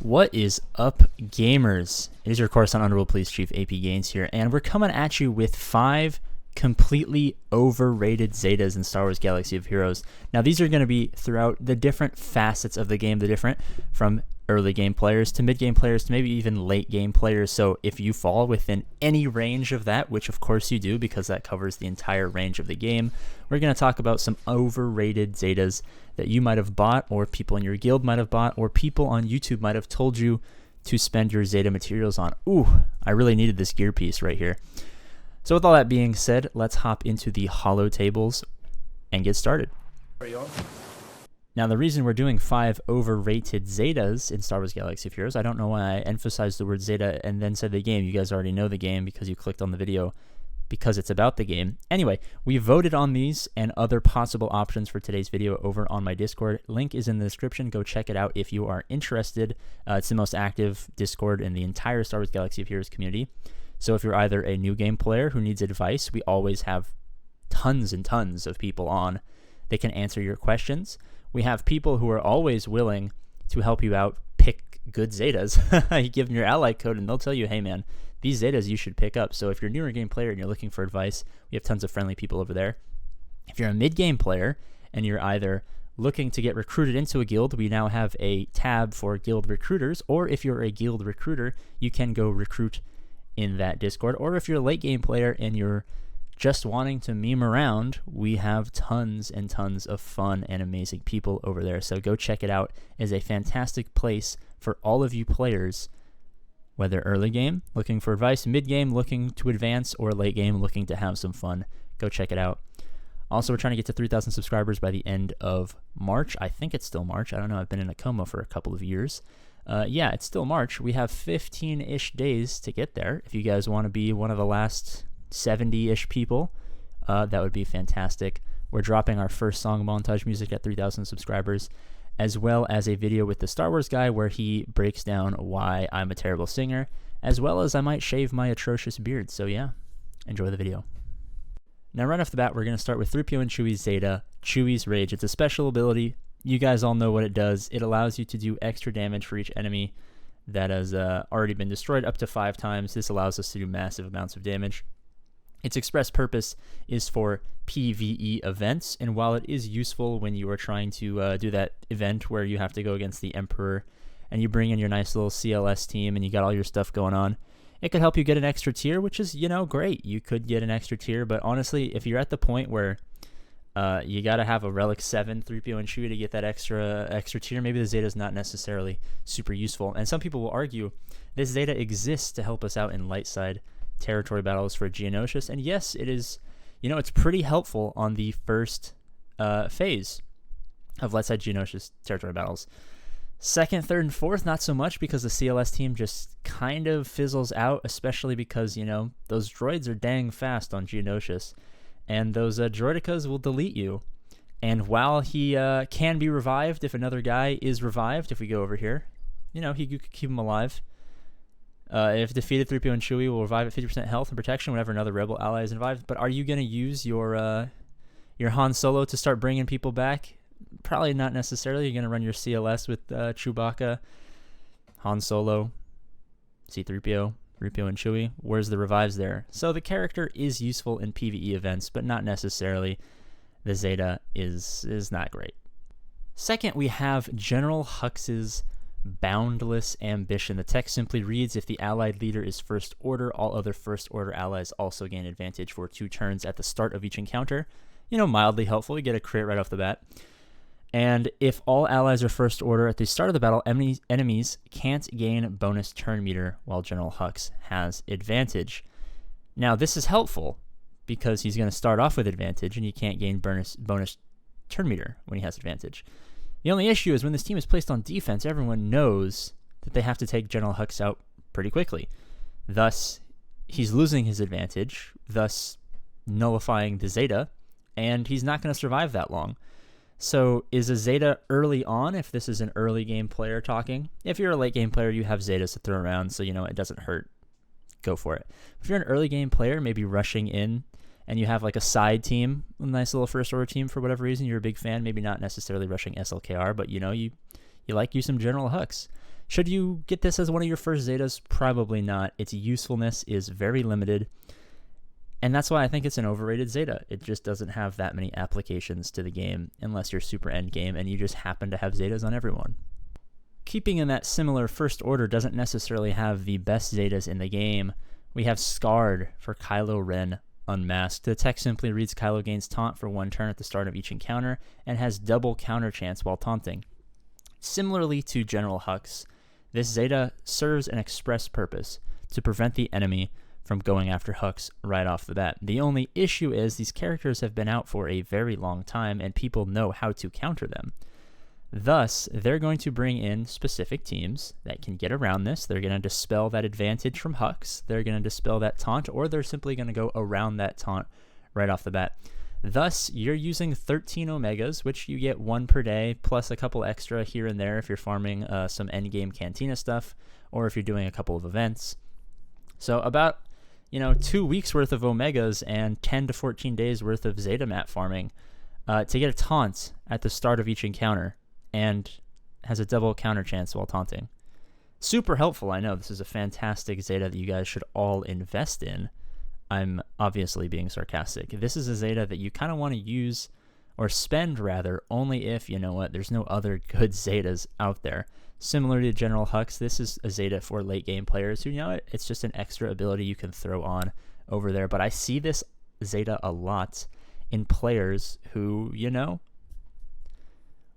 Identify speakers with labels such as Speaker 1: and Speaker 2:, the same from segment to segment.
Speaker 1: What is up, gamers? It is your course on Underworld Police Chief APGAINS here, and we're coming at you with 5 completely overrated Zetas in Star Wars Galaxy of Heroes. Now, these are going to be throughout the different facets of the game, the different from early game players to mid game players to maybe even late game players. So if you fall within any range of that, which of course you do because that covers the entire range of the game, we're going to talk about some overrated Zetas that you might have bought, or people in your guild might have bought, or people on YouTube might have told you to spend your Zeta materials on. Ooh, I really needed this gear piece right here. So with all that being said, let's hop into the holo tables and get started. Now, the reason we're doing 5 overrated Zetas in Star Wars Galaxy of Heroes, I don't know why I emphasized the word Zeta and then said the game. You guys already know the game because you clicked on the video because it's about the game. Anyway, we voted on these and other possible options for today's video over on my Discord. Link is in the description. Go check it out if you are interested. It's the most active Discord in the entire Star Wars Galaxy of Heroes community. So if you're either a new game player who needs advice, we always have tons and tons of people on. They can answer your questions. We have people who are always willing to help you out pick good Zetas. You give them your ally code and they'll tell you, hey man, these Zetas you should pick up. So if you're a newer game player and you're looking for advice, we have tons of friendly people over there. If you're a mid-game player and you're either looking to get recruited into a guild, we now have a tab for guild recruiters, or if you're a guild recruiter, you can go recruit in that Discord. Or if you're a late game player and you're just wanting to meme around, we have tons and tons of fun and amazing people over there. So go check it out. It is a fantastic place for all of you players, whether early game, looking for advice, mid game, looking to advance, or late game, looking to have some fun. Go check it out. Also, we're trying to get to 3,000 subscribers by the end of March. I think it's still March. I don't know. I've been in a coma for a couple of years. Yeah, it's still March. We have 15-ish days to get there. If you guys want to be one of the last 70-ish people, that would be fantastic. We're dropping our first song montage music at 3,000 subscribers, as well as a video with the Star Wars guy where he breaks down why I'm a terrible singer, as well as I might shave my atrocious beard. So yeah, enjoy the video. Now right off the bat, we're going to start with 3PO and Chewie's Zeta, Chewie's Rage. It's a special ability. You guys all know what it does. It allows you to do extra damage for each enemy that has already been destroyed up to 5 times. This allows us to do massive amounts of damage. Its express purpose is for PvE events, and while it is useful when you are trying to do that event where you have to go against the Emperor and you bring in your nice little CLS team and you got all your stuff going on, it could help you get an extra tier, which is, you know, great. You could get an extra tier, but honestly, if you're at the point where you got to have a Relic 7 3PO and Chewie to get that extra tier, maybe the Zeta is not necessarily super useful. And some people will argue this Zeta exists to help us out in light side territory battles for Geonosian, and yes, it is, you know, it's pretty helpful on the first phase of light side Geonosian territory battles. Second, third, and fourth, not so much, because the CLS team just kind of fizzles out, especially because, you know, those droids are dang fast on Geonosian, and those droidicas will delete you. And while he can be revived if another guy is revived, if we go over here, you know, you could keep him alive. If defeated, 3PO and Chewie will revive at 50% health and protection whenever another rebel ally is revived. But are you going to use your Han Solo to start bringing people back? Probably not necessarily. You're going to run your CLS with Chewbacca, Han Solo, C-3PO, 3PO and Chewie. Where's the revives there? So the character is useful in PvE events, but not necessarily. The Zeta is not great. Second, we have General Hux's Boundless Ambition. The text simply reads, if the allied leader is First Order, all other First Order allies also gain advantage for 2 turns at the start of each encounter. You know, mildly helpful. You get a crit right off the bat. And if all allies are First Order at the start of the battle, enemies can't gain bonus turn meter while General Hux has advantage. Now, this is helpful because he's going to start off with advantage and he can't gain bonus turn meter when he has advantage. The only issue is when this team is placed on defense, everyone knows that they have to take General Hux out pretty quickly. Thus, he's losing his advantage, thus nullifying the Zeta, and he's not going to survive that long. So is a Zeta early on if this is an early game player talking? If you're a late game player, you have Zetas to throw around, so you know it doesn't hurt. Go for it. If you're an early game player, maybe rushing in, and you have like a side team, a nice little First Order team for whatever reason, you're a big fan, maybe not necessarily rushing SLKR, but you know, you You like you some General Hux. Should you get this as one of your first Zetas? Probably not. Its usefulness is very limited, and that's why I think it's an overrated Zeta. It just doesn't have that many applications to the game unless you're super endgame and you just happen to have Zetas on everyone. Keeping in that similar first order doesn't necessarily have the best Zetas in the game. We have Scarred for Kylo Ren Unmasked. The text simply reads Kylo gains taunt for 1 turn at the start of each encounter and has double counter chance while taunting. Similarly to General Hux, this Zeta serves an express purpose to prevent the enemy from going after Hux right off the bat. The only issue is these characters have been out for a very long time and people know how to counter them. Thus, they're going to bring in specific teams that can get around this. They're going to dispel that advantage from Hux. They're going to dispel that taunt, or they're simply going to go around that taunt right off the bat. Thus, you're using 13 Omegas, which you get 1 per day, plus a couple extra here and there if you're farming some endgame Cantina stuff, or if you're doing a couple of events. So about 2 weeks worth of Omegas and 10 to 14 days worth of Zeta map farming to get a taunt at the start of each encounter, and has a double counter chance while taunting. Super helpful. I know this is a fantastic Zeta that you guys should all invest in. I'm obviously being sarcastic. This is a Zeta that you kind of want to use, or spend rather, only if, there's no other good Zetas out there. Similar to General Hux, this is a Zeta for late game players who, it's just an extra ability you can throw on over there. But I see this Zeta a lot in players who,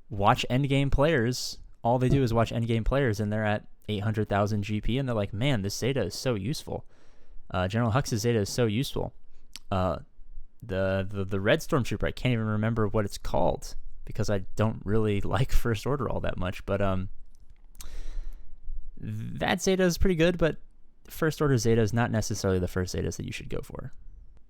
Speaker 1: watch endgame players. All they do is watch endgame players, and they're at 800,000 GP, and they're like, man, this Zeta is so useful. General Hux's Zeta is so useful. The Red Stormtrooper, I can't even remember what it's called because I don't really like First Order all that much, but that Zeta is pretty good, but First Order Zeta is not necessarily the first Zetas that you should go for.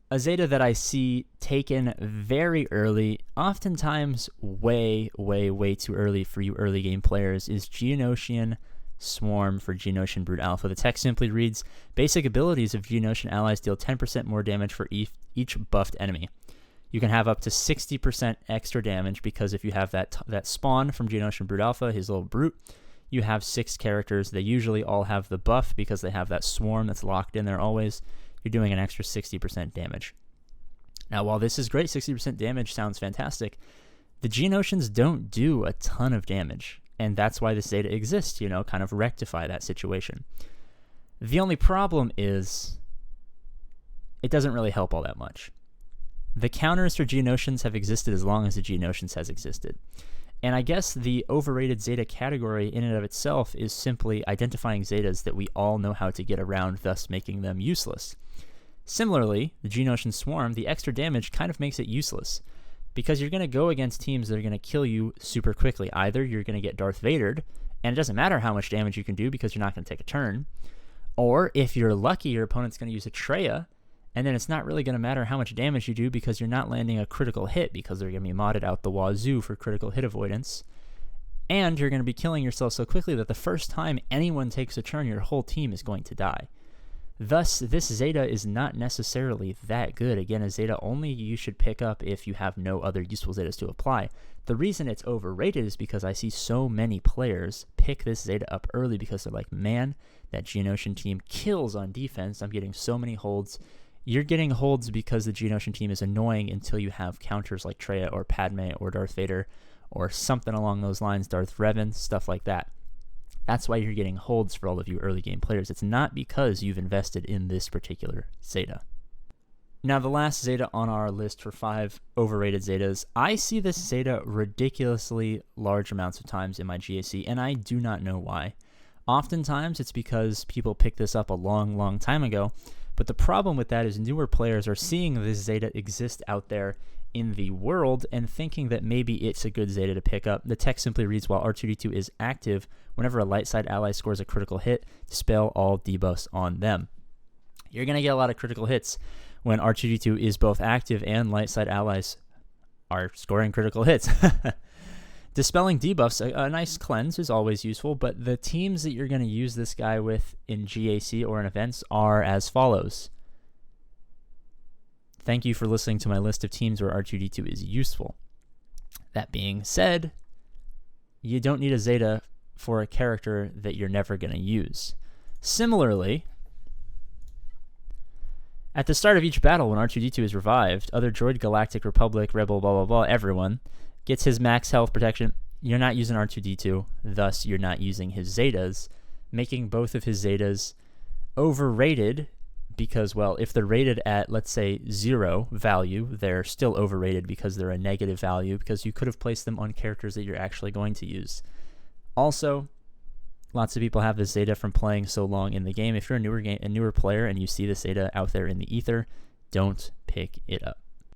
Speaker 1: A Zeta that I see taken very early, oftentimes way, way, way too early for you early game players, is Geonosian Swarm for Geonosian Brood Alpha. The text simply reads, basic abilities of Geonosian allies deal 10% more damage for each buffed enemy. You can have up to 60% extra damage because if you have that spawn from Geonosian Brood Alpha, his little brute, you have 6 characters. They usually all have the buff because they have that swarm that's locked in there always. You're doing an extra 60% damage. Now, while this is great, 60% damage sounds fantastic, the Geonosians don't do a ton of damage, and that's why this Zeta exists, kind of rectify that situation. The only problem is it doesn't really help all that much. The counters for Geonosians have existed as long as the Geonosians has existed. And I guess the overrated Zeta category in and of itself is simply identifying Zetas that we all know how to get around, thus making them useless. Similarly, the Geonosian Swarm, the extra damage kind of makes it useless because you're going to go against teams that are going to kill you super quickly. Either you're going to get Darth Vadered, and it doesn't matter how much damage you can do because you're not going to take a turn, or if you're lucky, your opponent's going to use a Traya, and then it's not really going to matter how much damage you do because you're not landing a critical hit because they're going to be modded out the wazoo for critical hit avoidance. And you're going to be killing yourself so quickly that the first time anyone takes a turn, your whole team is going to die. Thus, this Zeta is not necessarily that good. Again, a Zeta only you should pick up if you have no other useful Zetas to apply. The reason it's overrated is because I see so many players pick this Zeta up early because they're like, man, that Geonosian team kills on defense. I'm getting so many holds. You're getting holds because the Geonosian team is annoying until you have counters like Traya or Padme or Darth Vader or something along those lines, Darth Revan, stuff like that. That's why you're getting holds for all of you early game players. It's not because you've invested in this particular Zeta. Now, the last Zeta on our list for 5 overrated Zetas, I see this Zeta ridiculously large amounts of times in my GAC, and I do not know why. Oftentimes, it's because people picked this up a long, long time ago, but the problem with that is newer players are seeing this Zeta exist out there in the world and thinking that maybe it's a good Zeta to pick up. The text simply reads, while R2D2 is active, whenever a light side ally scores a critical hit, dispel all debuffs on them. You're going to get a lot of critical hits when R2D2 is both active and light side allies are scoring critical hits. Dispelling debuffs, a nice cleanse is always useful, but the teams that you're going to use this guy with in GAC or in events are as follows. Thank you for listening to my list of teams where R2D2 is useful. That being said, you don't need a Zeta for a character that you're never going to use. Similarly, at the start of each battle, when R2D2 is revived, other droid, Galactic, Republic, Rebel, blah, blah, blah, everyone gets his max health protection. You're not using R2D2, thus you're not using his Zetas, making both of his Zetas overrated because, well, if they're rated at, let's say, 0 value, they're still overrated because they're a negative value, because you could have placed them on characters that you're actually going to use. Also, lots of people have this Zeta from playing so long in the game. If you're a newer player and you see this Zeta out there in the ether, don't pick it up.